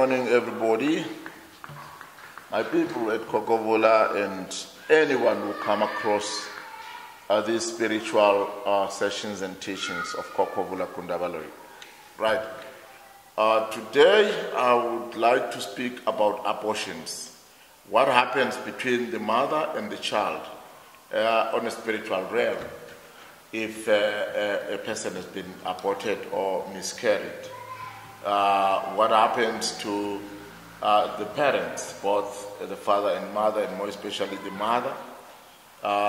morning, everybody. My people at Kokovola and anyone who come across these spiritual sessions and teachings of Kokovola Kundabaloi. Right. Today, I would like to speak about abortions. What happens between the mother and the child on a spiritual realm if a person has been aborted or miscarried. What happens to the parents, both the father and mother, and more especially the mother,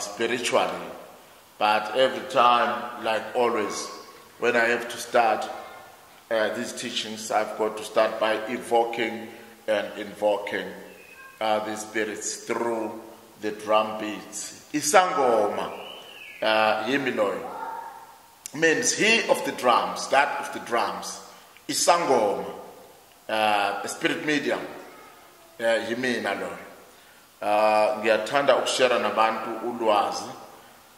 spiritually. But every time, like always, when I have to start these teachings, I've got to start by evoking and invoking the spirits through the drum beats. Isangoma, Yemiloy, means he of the drums, that of the drums. Isangoma, a spirit medium, yimina lo. Ngiyathanda ukushare nabantu ulwazi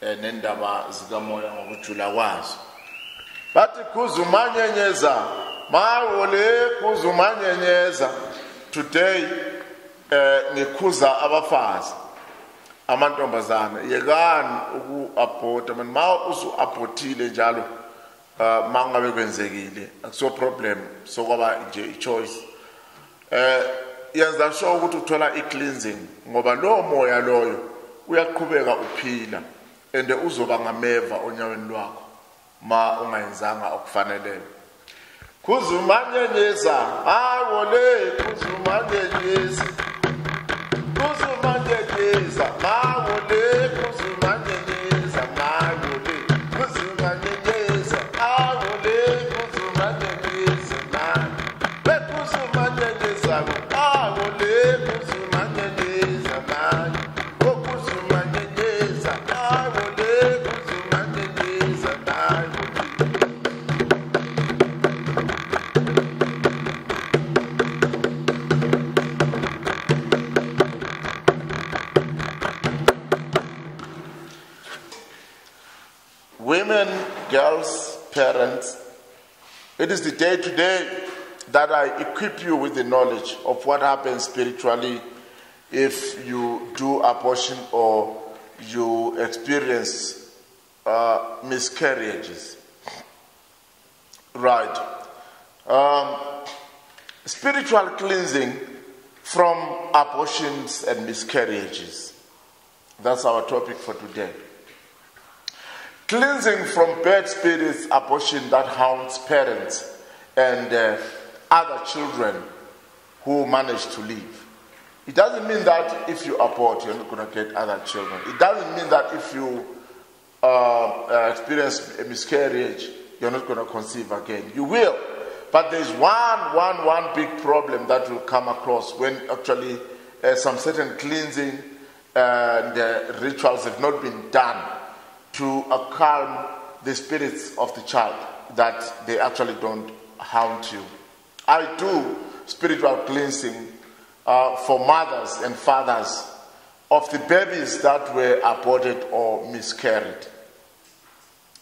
nendaba zikamoya ngokujula kwazo. Bathi kuzumanyenyeza, mawole kuzumanyenyeza. Today ngikhuza abafazi amantombazana yekani uku-aborta man ma usu-abortile njalo mangabe kwenzekile akuso problem sokwaba nje i-choice yenza sure ukuthi uthola i-cleansing ngoba lo moya loyo uyaqhubeka uphila and uzoba ngameva onyaweni lwakho ma ungayenzanga okufaneleyo. Kuzumanyenyeza awole kuzumanyenyeza kuzumanyenyeza mawole kuzumanyenyeza mawole kuzumanyenyeza awole kuzumanyenyeza mawole kuzumanyenyeza awole kuzumanyenyeza mawole kuzumanyenyeza awole kuzumanyenyeza mawole. Women, girls, parents, it is the day today that I equip you with the knowledge of what happens spiritually if you do abortion or you experience miscarriages. Right. Spiritual cleansing from abortions and miscarriages. That's our topic for today. Cleansing from bad spirits, abortion that haunts parents and other children who manage to live. It doesn't mean that if you abort, you're not going to get other children. It doesn't mean that if you experience a miscarriage, you're not going to conceive again. You will. But there's one big problem that will come across when actually some certain cleansing and rituals have not been done to calm the spirits of the child, that they actually don't haunt you. I do spiritual cleansing for mothers and fathers of the babies that were aborted or miscarried.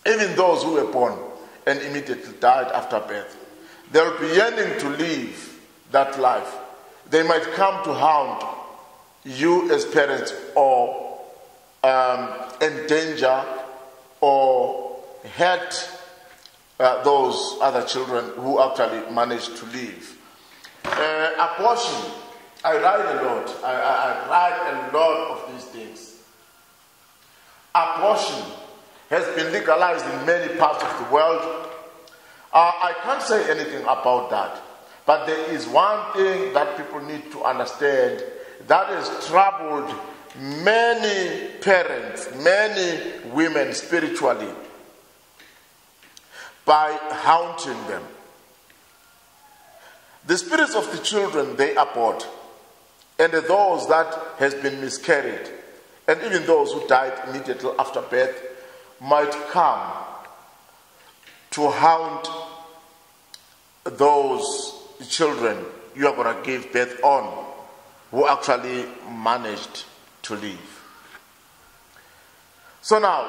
Even those who were born and immediately died after birth. They'll be yearning to live that life. They might come to haunt you as parents or endanger or hurt those other children who actually managed to live. Abortion, I write a lot. I write a lot of these things. Abortion has been legalized in many parts of the world. I can't say anything about that. But there is one thing that people need to understand that has troubled many parents, many women spiritually by haunting them. The spirits of the children they abort, and those that has been miscarried, and even those who died immediately after birth might come to haunt those children you are going to give birth on who actually managed to live. So now,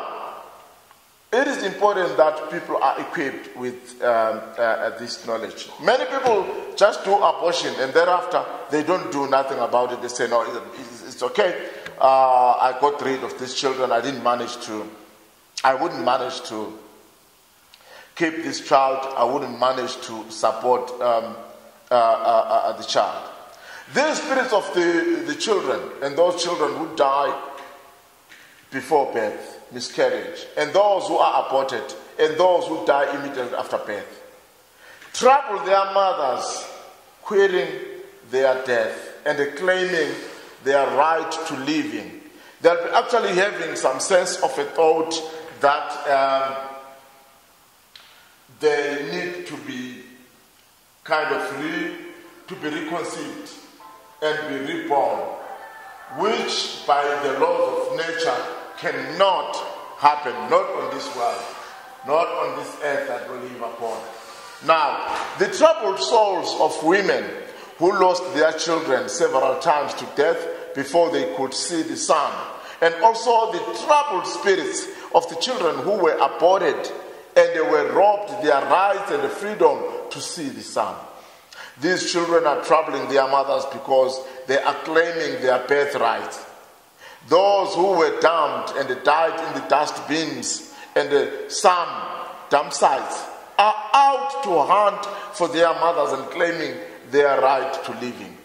It is important that people are equipped with this knowledge. Many people just do abortion and thereafter they don't do nothing about it. They say, no, it's okay. I got rid of these children. I wouldn't manage to keep this child. I wouldn't manage to support the child. These spirits of the children and those children who die before birth, miscarriage, and those who are aborted, and those who die immediately after birth, trouble their mothers, querying their death and claiming their right to living. They'll be actually having some sense of a thought that they need to be kind of to be reconceived and be reborn, which by the laws of nature cannot happen, not on this world, not on this earth that we live upon. Now, the troubled souls of women who lost their children several times to death before they could see the sun, and also the troubled spirits of the children who were aborted and they were robbed their rights and the freedom to see the sun. These children are troubling their mothers because they are claiming their birthright. Those who were dumped and died in the dustbins and some dumpsites are out to hunt for their mothers and claiming their right to living.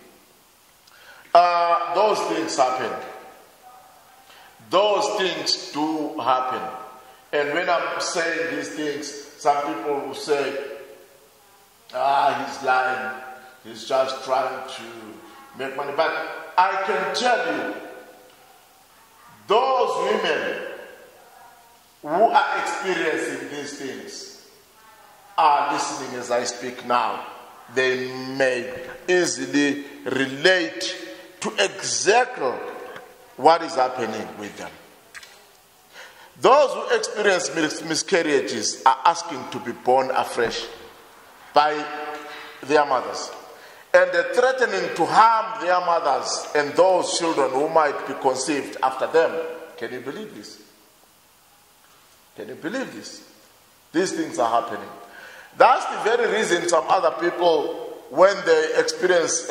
Those things happen. Those things do happen. And when I'm saying these things, some people will say, he's lying. He's just trying to make money. But I can tell you, those women who are experiencing these things are listening as I speak now. They may easily relate to exactly what is happening with them. Those who experience miscarriages are asking to be born afresh by their mothers. And they're threatening to harm their mothers and those children who might be conceived after them. Can you believe this? Can you believe this? These things are happening. That's the very reason some other people, when they experience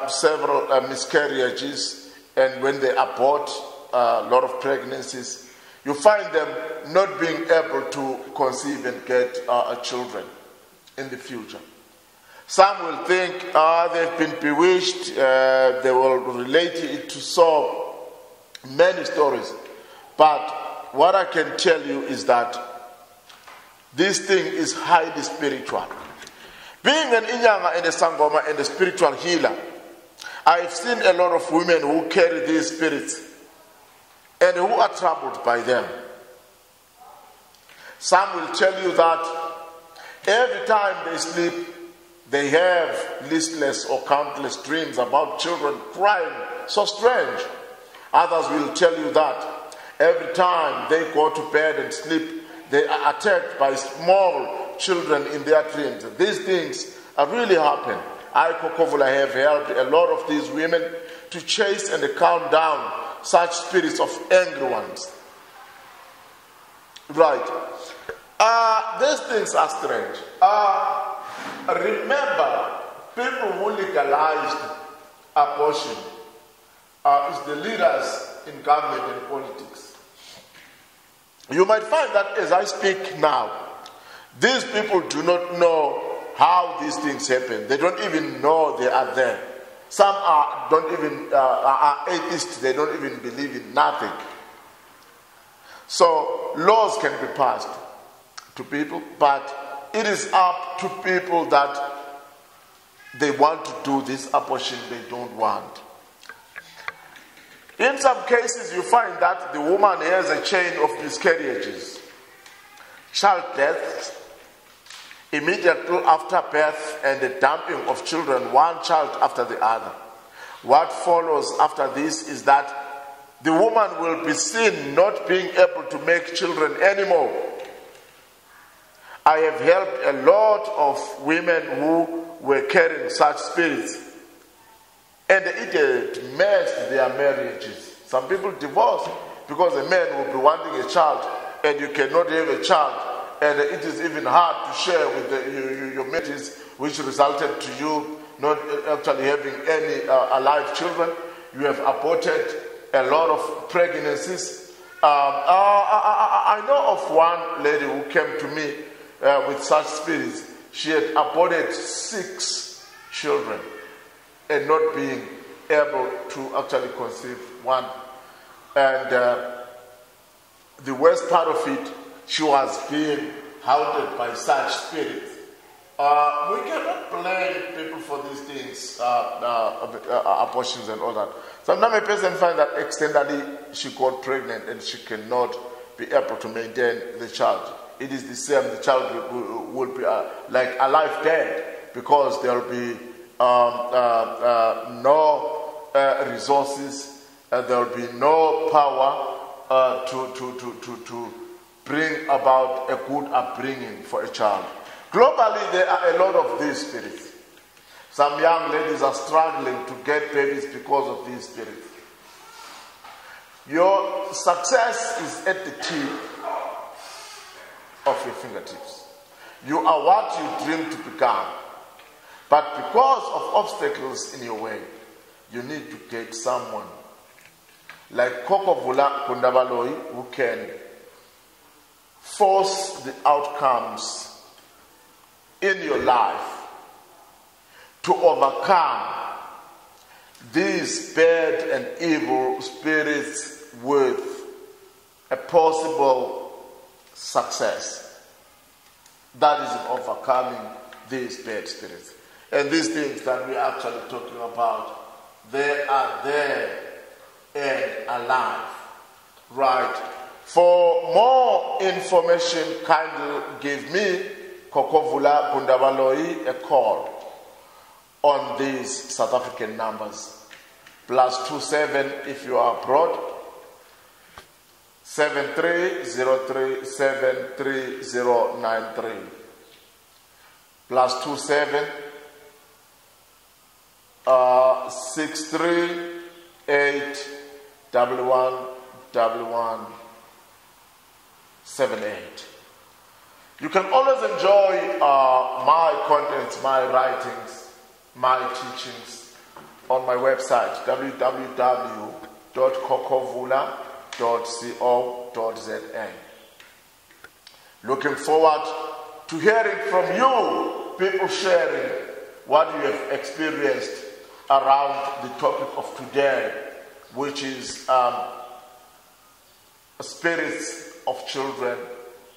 several miscarriages and when they abort a lot of pregnancies, you find them not being able to conceive and get children in the future. Some will think they've been bewitched. They will relate it to so many stories. But what I can tell you is that this thing is highly spiritual. Being an Inyanga and a Sangoma and a spiritual healer, I've seen a lot of women who carry these spirits and who are troubled by them. Some will tell you that every time they sleep, they have listless or countless dreams about children crying. So strange. Others will tell you that every time they go to bed and sleep, they are attacked by small children in their dreams. These things are really happen. I, Kokovula, have helped a lot of these women to chase and calm down such spirits of angry ones. Right. These things are strange. Remember, people who legalized abortion is the leaders in government and politics. You might find that as I speak now, these people do not know how these things happen. They don't even know they are there. Some are atheists. They don't even believe in nothing. So laws can be passed to people, but it is up to people that they want to do this abortion they don't want. In some cases, you find that the woman has a chain of miscarriages, child deaths, immediately after birth, and the dumping of children, one child after the other. What follows after this is that the woman will be seen not being able to make children anymore. I have helped a lot of women who were carrying such spirits, and it had messed their marriages. Some people divorce because a man will be wanting a child and you cannot have a child, and it is even hard to share with your mates, which resulted to you not actually having any alive children. You have aborted a lot of pregnancies. I know of one lady who came to me with such spirits. She had aborted 6 children and not being able to actually conceive one. And the worst part of it, she was being haunted by such spirits. We cannot blame people for these things, abortions and all that. Sometimes a person finds that accidentally she got pregnant and she cannot be able to maintain the child. It is the same, the child will be like alive dead, because there will be no resources, there will be no power to bring about a good upbringing for a child. Globally, there are a lot of these spirits. Some young ladies are struggling to get babies because of these spirits. Your success is at the tip of your fingertips. You are what you dream to become. But because of obstacles in your way, you need to get someone like Kokovula Kundabaloi, who can force the outcomes in your life to overcome these bad and evil spirits with a possible success. That is in overcoming these bad spirits. And these things that we are actually talking about, they are there and alive. Right. For more information, kindly give me, Kokovula Bundabaloi, a call on these South African numbers. +27 if you are abroad, 7303733093. +27 638111178. You can always enjoy my contents, my writings, my teachings on my website, www.kokovula.co.za. Looking forward to hearing from you, people sharing what you have experienced around the topic of today, which is spirits of children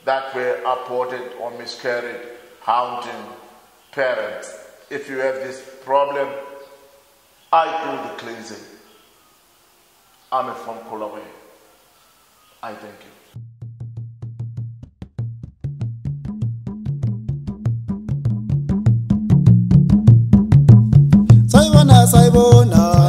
that were aborted or miscarried, haunting parents. If you have this problem, I do the cleansing. I'm from Kulawe. I thank you. Saibona